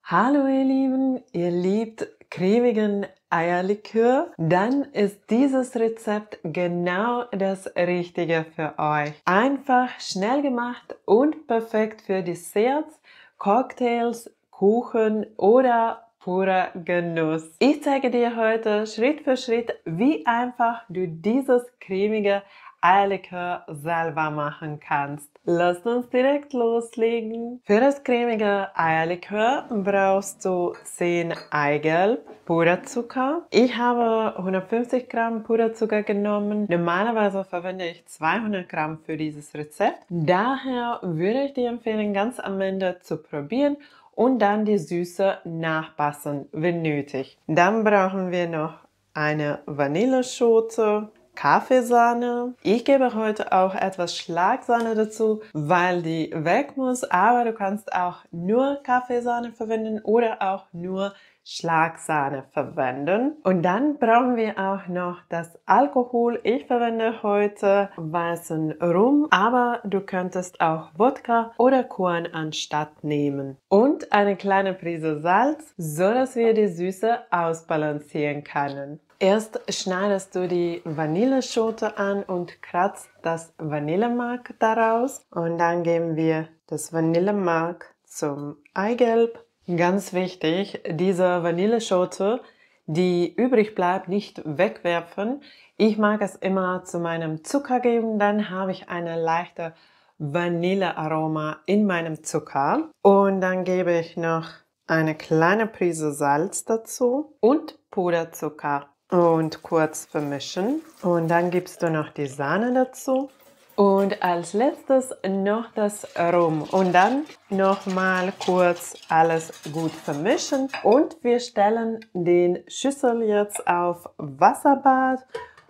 Hallo ihr Lieben, ihr liebt cremigen Eierlikör? Dann ist dieses Rezept genau das Richtige für euch. Einfach, schnell gemacht und perfekt für Desserts, Cocktails, Kuchen oder purer Genuss. Ich zeige dir heute Schritt für Schritt, wie einfach du dieses cremige Eierlikör selber machen kannst. Lasst uns direkt loslegen. Für das cremige Eierlikör brauchst du 10 Eigelb, Puderzucker. Ich habe 150 Gramm Puderzucker genommen. Normalerweise verwende ich 200 Gramm für dieses Rezept. Daher würde ich dir empfehlen, ganz am Ende zu probieren und dann die Süße nachpassen, wenn nötig. Dann brauchen wir noch eine Vanilleschote, Kaffeesahne. Ich gebe heute auch etwas Schlagsahne dazu, weil die weg muss, aber du kannst auch nur Kaffeesahne verwenden oder auch nur Schlagsahne verwenden. Und dann brauchen wir auch noch das Alkohol. Ich verwende heute weißen Rum, aber du könntest auch Wodka oder Korn anstatt nehmen. Und eine kleine Prise Salz, so dass wir die Süße ausbalancieren können. Erst schneidest du die Vanilleschote an und kratzt das Vanillemark daraus. Und dann geben wir das Vanillemark zum Eigelb. Ganz wichtig, diese Vanilleschote, die übrig bleibt, nicht wegwerfen. Ich mag es immer zu meinem Zucker geben, dann habe ich eine leichte Vanillearoma in meinem Zucker. Und dann gebe ich noch eine kleine Prise Salz dazu und Puderzucker. Und kurz vermischen. Und dann gibst du noch die Sahne dazu. Und als letztes noch das Rum. Und dann nochmal kurz alles gut vermischen. Und wir stellen den Schüssel jetzt auf Wasserbad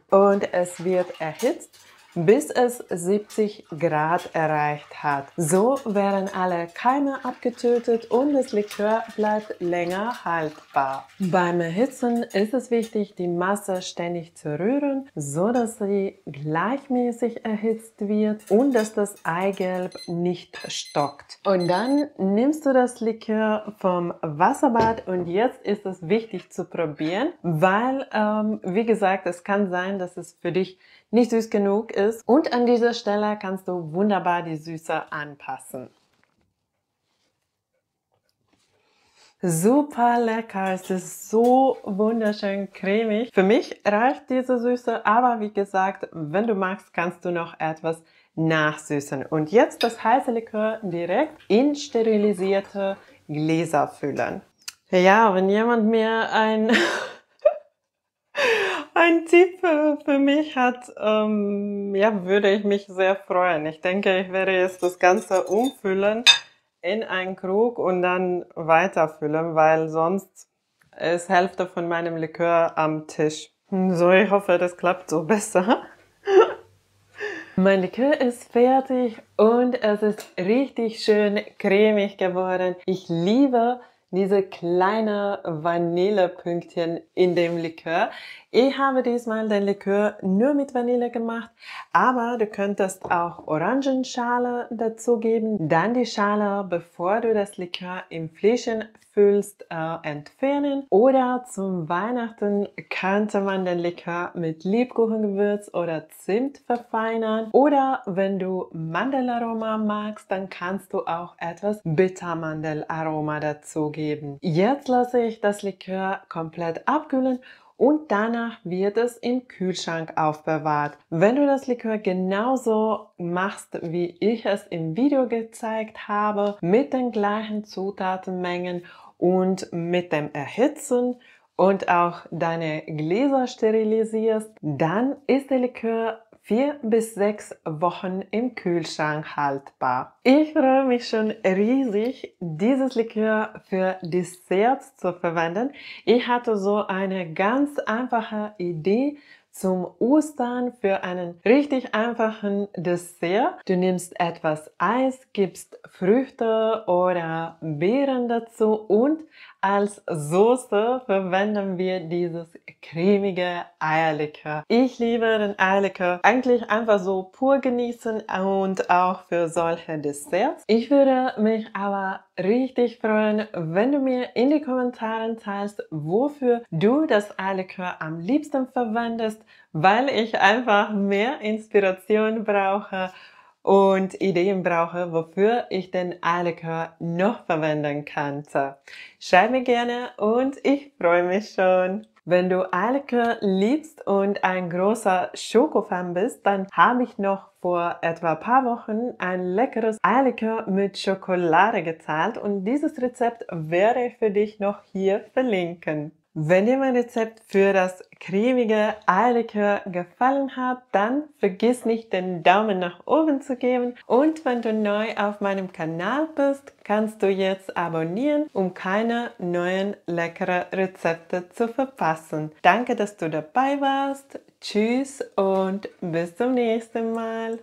und es wird erhitzt, bis es 70 Grad erreicht hat. So werden alle Keime abgetötet und das Likör bleibt länger haltbar. Beim Erhitzen ist es wichtig, die Masse ständig zu rühren, so dass sie gleichmäßig erhitzt wird und dass das Eigelb nicht stockt. Und dann nimmst du das Likör vom Wasserbad und jetzt ist es wichtig zu probieren, weil, wie gesagt, es kann sein, dass es für dich nicht süß genug ist. Und an dieser Stelle kannst du wunderbar die Süße anpassen. Super lecker, es ist so wunderschön cremig. Für mich reicht diese Süße, aber wie gesagt, wenn du magst, kannst du noch etwas nachsüßen. Und jetzt das heiße Likör direkt in sterilisierte Gläser füllen. Ja, wenn jemand mir ein Tipp für mich hat, ja, würde ich mich sehr freuen. Ich denke, ich werde jetzt das Ganze umfüllen in einen Krug und dann weiterfüllen, weil sonst ist Hälfte von meinem Likör am Tisch. So, ich hoffe, das klappt so besser. Mein Likör ist fertig und es ist richtig schön cremig geworden. Ich liebe diese kleinen Vanillepünktchen in dem Likör. Ich habe diesmal den Likör nur mit Vanille gemacht, aber du könntest auch Orangenschale dazugeben. Dann die Schale, bevor du das Likör im Fläschchen füllst, entfernen. Oder zum Weihnachten könnte man den Likör mit Lebkuchengewürz oder Zimt verfeinern. Oder wenn du Mandelaroma magst, dann kannst du auch etwas Bittermandelaroma dazugeben. Jetzt lasse ich das Likör komplett abkühlen und danach wird es im Kühlschrank aufbewahrt. Wenn du das Likör genauso machst, wie ich es im Video gezeigt habe, mit den gleichen Zutatenmengen und mit dem Erhitzen und auch deine Gläser sterilisierst, dann ist der Likör 4 bis 6 Wochen im Kühlschrank haltbar. Ich freue mich schon riesig, dieses Likör für Desserts zu verwenden. Ich hatte so eine ganz einfache Idee zum Ostern für einen richtig einfachen Dessert. Du nimmst etwas Eis, gibst Früchte oder Beeren dazu und als Soße verwenden wir dieses cremige Eierlikör. Ich liebe den Eierlikör eigentlich einfach so pur genießen und auch für solche Desserts. Ich würde mich aber richtig freuen, wenn du mir in die Kommentare teilst, wofür du das Eierlikör am liebsten verwendest, weil ich einfach mehr Inspiration brauche und Ideen brauche, wofür ich den Eierlikör noch verwenden könnte. Schreib mir gerne und ich freue mich schon. Wenn du Eierlikör liebst und ein großer Schokofan bist, dann habe ich noch vor etwa ein paar Wochen ein leckeres Eierlikör mit Schokolade geteilt und dieses Rezept werde ich für dich noch hier verlinken. Wenn dir mein Rezept für das cremige Eierlikör gefallen hat, dann vergiss nicht, den Daumen nach oben zu geben. Und wenn du neu auf meinem Kanal bist, kannst du jetzt abonnieren, um keine neuen leckeren Rezepte zu verpassen. Danke, dass du dabei warst. Tschüss und bis zum nächsten Mal.